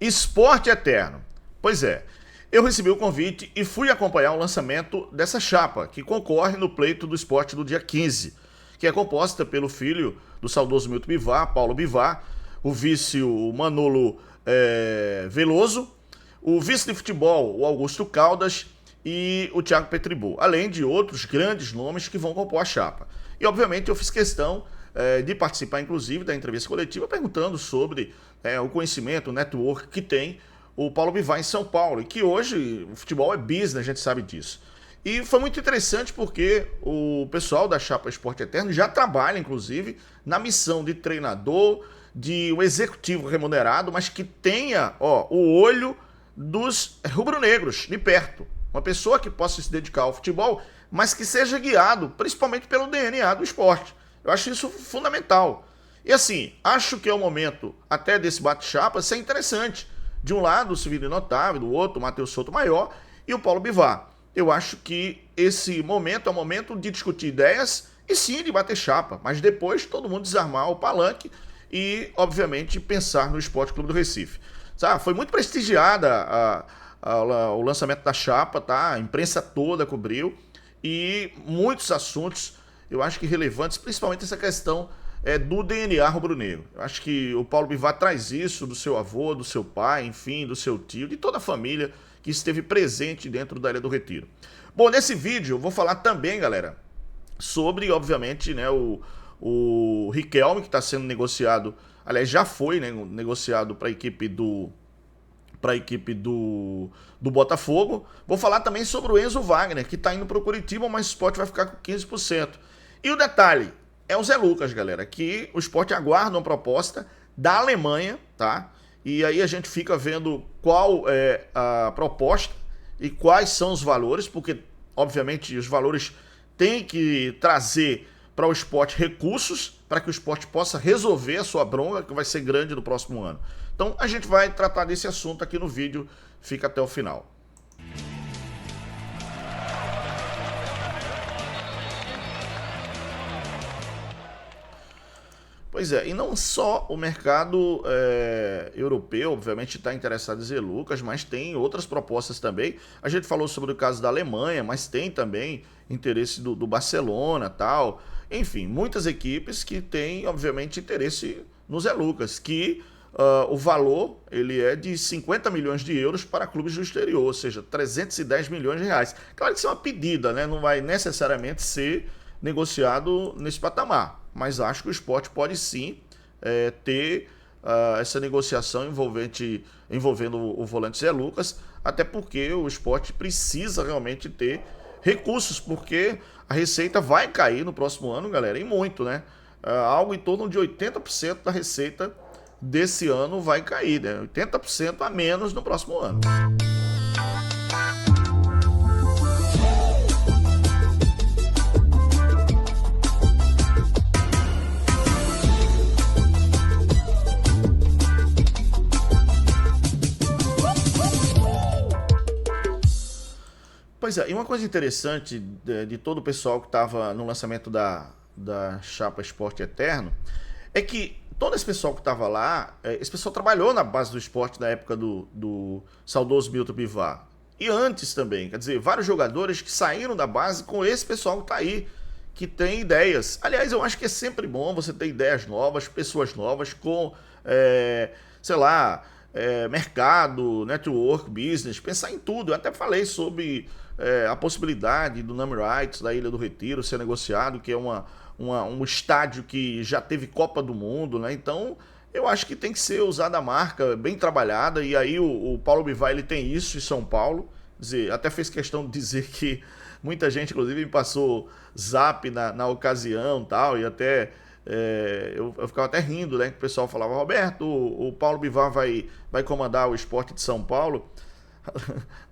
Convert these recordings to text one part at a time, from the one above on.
Esporte Eterno. Pois é, eu recebi o convite e fui acompanhar o lançamento dessa chapa, que concorre no pleito do esporte do dia 15, que é composta pelo filho do saudoso Milton Bivar, Paulo Bivar, o vice, o Manolo Veloso, o vice de futebol, o Augusto Caldas e o Thiago Petribu, além de outros grandes nomes que vão compor a chapa. E obviamente eu fiz questão de participar, inclusive, da entrevista coletiva, perguntando sobre o conhecimento, o network que tem o Paulo Bivar em São Paulo, e que hoje o futebol é business, a gente sabe disso. E foi muito interessante porque o pessoal da Chapa Esporte Eterno já trabalha, inclusive, na missão de treinador, de um executivo remunerado, mas que tenha o olho dos rubro-negros de perto. Uma pessoa que possa se dedicar ao futebol, mas que seja guiado principalmente pelo DNA do esporte. Eu acho isso fundamental. E assim, acho que é o momento até desse bate-chapa ser interessante. De um lado o Severino Otávio, do outro o Matheus Souto Maior e o Paulo Bivar. Eu acho que esse momento é o momento de discutir ideias e sim de bater chapa, mas depois todo mundo desarmar o palanque e, obviamente, pensar no Esporte Clube do Recife. Sabe, foi muito prestigiada o lançamento da chapa, tá? A imprensa toda cobriu e muitos assuntos, eu acho que relevantes, principalmente essa questão do DNA rubro-negro. Eu acho que o Paulo Bivar traz isso do seu avô, do seu pai, enfim, do seu tio, de toda a família que esteve presente dentro da Ilha do Retiro. Bom, nesse vídeo eu vou falar também, galera, sobre, obviamente, né, o Riquelme, que está sendo negociado, aliás, já foi, né, negociado para a equipe do Botafogo. Vou falar também sobre o Enzo Wagner, que está indo para o Curitiba, mas o Sport vai ficar com 15%. E o detalhe é o Zé Lucas, galera, que o Sport aguarda uma proposta da Alemanha, tá? E aí a gente fica vendo qual é a proposta e quais são os valores, porque, obviamente, os valores têm que trazer para o Sport recursos para que o Sport possa resolver a sua bronca, que vai ser grande no próximo ano. Então a gente vai tratar desse assunto aqui no vídeo, fica até o final. Pois é, e não só o mercado europeu, obviamente, está interessado em Zé Lucas, mas tem outras propostas também. A gente falou sobre o caso da Alemanha, mas tem também interesse do Barcelona, tal. Enfim, muitas equipes que têm, obviamente, interesse no Zé Lucas, que o valor ele é de 50 milhões de euros para clubes do exterior, ou seja, 310 milhões de reais. Claro que isso é uma pedida, né? Não vai necessariamente ser negociado nesse patamar, mas acho que o Sport pode sim ter essa negociação envolvendo o volante Zé Lucas, até porque o Sport precisa realmente ter recursos, porque a receita vai cair no próximo ano, galera, e muito, né? Algo em torno de 80% da receita desse ano vai cair, né? 80% a menos no próximo ano. Pois é, e uma coisa interessante de todo o pessoal que estava no lançamento da Chapa Esporte Eterno é que todo esse pessoal que estava lá, esse pessoal trabalhou na base do esporte na época do saudoso Milton Bivar. E antes também, quer dizer, vários jogadores que saíram da base com esse pessoal que está aí, que tem ideias. Aliás, eu acho que é sempre bom você ter ideias novas, pessoas novas com, sei lá, mercado, network, business, pensar em tudo. Eu até falei sobre a possibilidade do Name Rights da Ilha do Retiro ser negociado, que é um estádio que já teve Copa do Mundo, né? Então eu acho que tem que ser usada a marca, bem trabalhada, e aí o Paulo Bivar ele tem isso em São Paulo. Quer dizer, até fez questão de dizer que muita gente, inclusive, me passou zap na ocasião tal, e até eu ficava até rindo, né? Que o pessoal falava, Roberto, o Paulo Bivar vai comandar o Sport de São Paulo.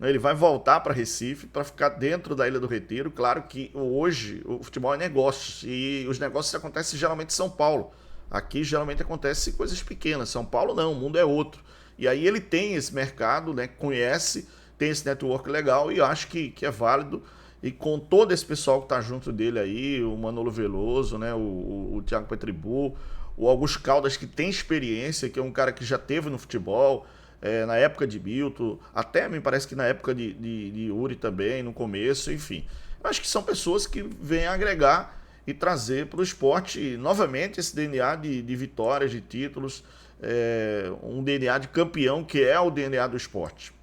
Ele vai voltar para Recife para ficar dentro da Ilha do Retiro. Claro que hoje o futebol é negócio e os negócios acontecem geralmente em São Paulo. Aqui geralmente acontece coisas pequenas. São Paulo não, o mundo é outro. E aí ele tem esse mercado, né? Conhece, tem esse network legal e acho que é válido. E com todo esse pessoal que está junto dele aí, o Manolo Veloso, né? O Thiago Petribu, o Augusto Caldas, que tem experiência, que é um cara que já teve no futebol. na época de Milton, até me parece que na época de Yuri também, no começo, enfim. Eu acho que são pessoas que vêm agregar e trazer para o esporte novamente esse DNA de vitórias, de títulos, um DNA de campeão que é o DNA do esporte.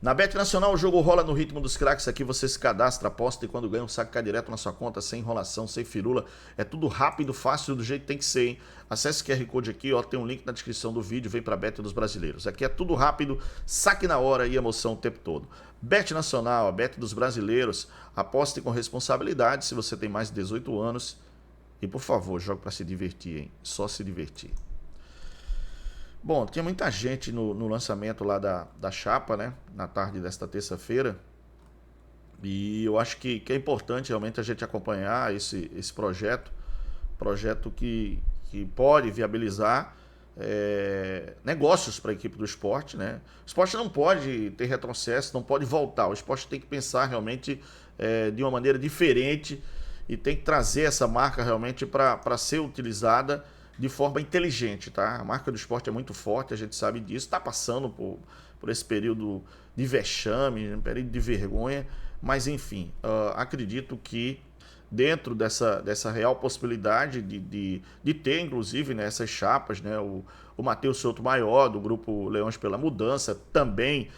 Na Bet Nacional o jogo rola no ritmo dos craques. Aqui você se cadastra, aposta e quando ganha um saque cai direto na sua conta, sem enrolação, sem firula. É tudo rápido, fácil, do jeito que tem que ser, hein? Acesse o QR Code aqui, ó, tem um link na descrição do vídeo, vem pra Bet dos brasileiros. Aqui é tudo rápido, saque na hora e emoção o tempo todo. Bet Nacional, a Bet dos brasileiros. Aposte com responsabilidade se você tem mais de 18 anos. E por favor, jogue para se divertir, hein? Só se divertir. Bom, tinha muita gente no lançamento lá da chapa, né? Na tarde desta terça-feira. E eu acho que é importante realmente a gente acompanhar esse projeto. Projeto que pode viabilizar negócios para a equipe do esporte, né? O esporte não pode ter retrocesso, não pode voltar. O esporte tem que pensar realmente de uma maneira diferente e tem que trazer essa marca realmente para ser utilizada de forma inteligente, tá? A marca do esporte é muito forte, a gente sabe disso, está passando por esse período de vexame, um período de vergonha, mas enfim, acredito que dentro dessa real possibilidade de ter, inclusive, né, essas chapas, né, o Matheus Souto Maior, do grupo Leões pela Mudança, também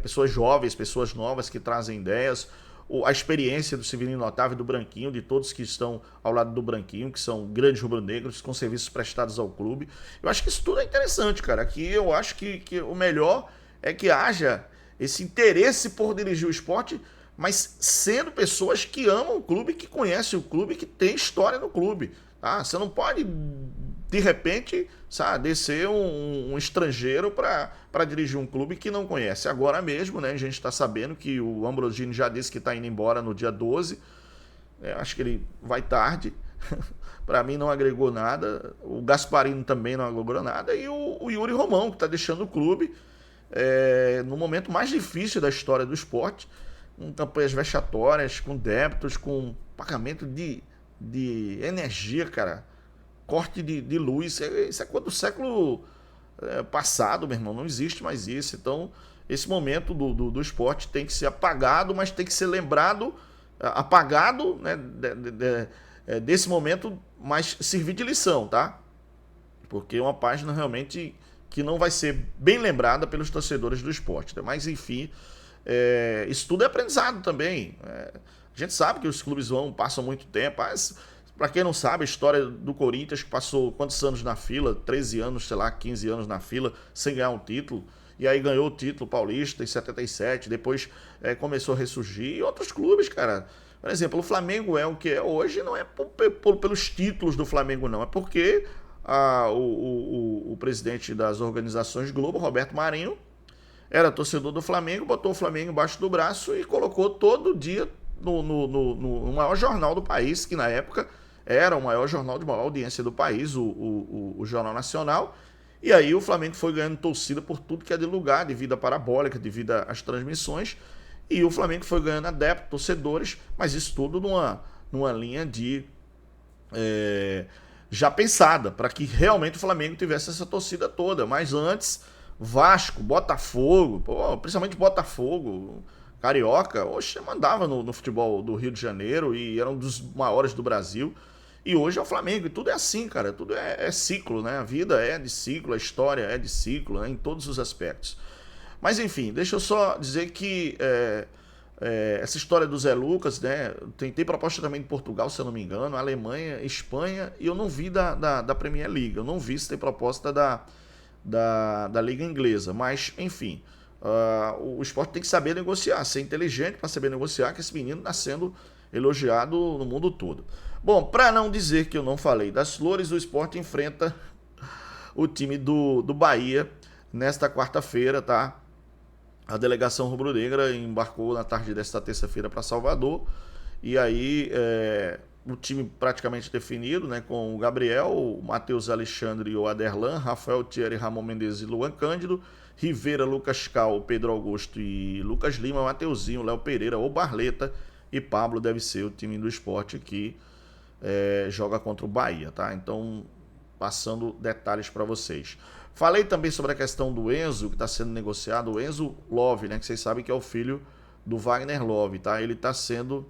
pessoas jovens, pessoas novas que trazem ideias, a experiência do Severino Otávio e do Branquinho, de todos que estão ao lado do Branquinho, que são grandes rubro-negros, com serviços prestados ao clube. Eu acho que isso tudo é interessante, cara. Aqui eu acho que o melhor é que haja esse interesse por dirigir o esporte, mas sendo pessoas que amam o clube, que conhecem o clube, que tem história no clube. Tá? Você não pode, de repente, sabe, descer um estrangeiro para dirigir um clube que não conhece. Agora mesmo, né, a gente está sabendo que o Ambrosini já disse que está indo embora no dia 12. Acho que ele vai tarde. Para mim não agregou nada. O Gasparino também não agregou nada. E o Yuri Romão, que está deixando o clube no momento mais difícil da história do esporte, com campanhas vexatórias, com débitos, com pagamento de energia, cara. Corte de luz. Isso é coisa do século passado, meu irmão. Não existe mais isso. Então, esse momento do esporte tem que ser apagado, mas tem que ser lembrado, apagado, né, desse momento, mas servir de lição, tá? Porque é uma página realmente que não vai ser bem lembrada pelos torcedores do esporte. Né? Mas, enfim, isso tudo é aprendizado também. A gente sabe que os clubes passam muito tempo, mas para quem não sabe, a história do Corinthians, que passou quantos anos na fila? 13 anos, sei lá, 15 anos na fila, sem ganhar um título. E aí ganhou o título paulista em 77, depois começou a ressurgir. E outros clubes, cara. Por exemplo, o Flamengo é o que é hoje, não é pelos títulos do Flamengo, não. É porque o presidente das organizações Globo, Roberto Marinho, era torcedor do Flamengo, botou o Flamengo embaixo do braço e colocou todo dia no maior jornal do país, que na época era o maior jornal de maior audiência do país, o Jornal Nacional. E aí o Flamengo foi ganhando torcida por tudo que é de lugar, devido à parabólica, devido às transmissões. E o Flamengo foi ganhando adeptos, torcedores, mas isso tudo numa linha já pensada, para que realmente o Flamengo tivesse essa torcida toda. Mas antes, Vasco, Botafogo, principalmente Botafogo, Carioca, mandava no futebol do Rio de Janeiro e era um dos maiores do Brasil. E hoje é o Flamengo, e tudo é assim, cara, tudo é ciclo, né? A vida é de ciclo, a história é de ciclo, né? Em todos os aspectos. Mas enfim, deixa eu só dizer que essa história do Zé Lucas, né? Tem proposta também de Portugal, se eu não me engano, Alemanha, Espanha, e eu não vi da Premier League, eu não vi se tem proposta da Liga Inglesa, mas enfim, o esporte tem que saber negociar, ser inteligente para saber negociar, que esse menino está sendo elogiado no mundo todo. Bom, para não dizer que eu não falei das flores, o esporte enfrenta o time do Bahia nesta quarta-feira, tá? A delegação rubro-negra embarcou na tarde desta terça-feira para Salvador. E aí o time praticamente definido, né? Com o Gabriel, o Matheus Alexandre e o Aderlan, Rafael Thierry, Ramon Mendes e Luan Cândido, Rivera, Lucas Cal, Pedro Augusto e Lucas Lima, Mateuzinho, Léo Pereira, o Barleta e Pablo deve ser o time do esporte que joga contra o Bahia, tá? Então, passando detalhes para vocês. Falei também sobre a questão do Enzo, que está sendo negociado, o Enzo Love, né? Que vocês sabem que é o filho do Wagner Love, tá? Ele está sendo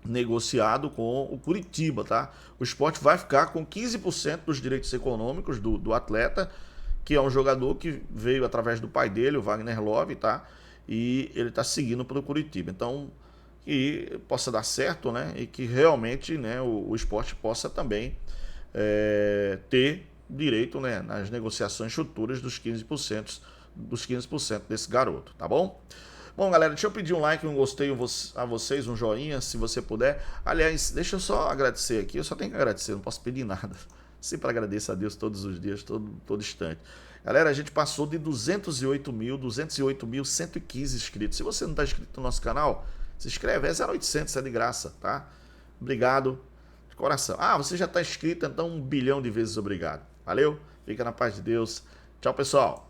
negociado com o Curitiba, tá? O Sport vai ficar com 15% dos direitos econômicos do atleta, que é um jogador que veio através do pai dele, o Wagner Love, tá? E ele está seguindo para o Curitiba. Então, que possa dar certo, né? E que realmente, né, o Sport possa também ter direito, né, nas negociações futuras dos 15% desse garoto, tá bom? Bom, galera, deixa eu pedir um like, um gostei a vocês, um joinha, se você puder. Aliás, deixa eu só agradecer aqui, eu só tenho que agradecer, não posso pedir nada. Sempre agradeço a Deus todos os dias, todo instante. Galera, a gente passou de 208.115 inscritos. Se você não está inscrito no nosso canal, se inscreve, é 0800, é de graça, tá? Obrigado, de coração. Ah, você já está inscrito, então 1 bilhão de vezes obrigado. Valeu, fica na paz de Deus. Tchau, pessoal.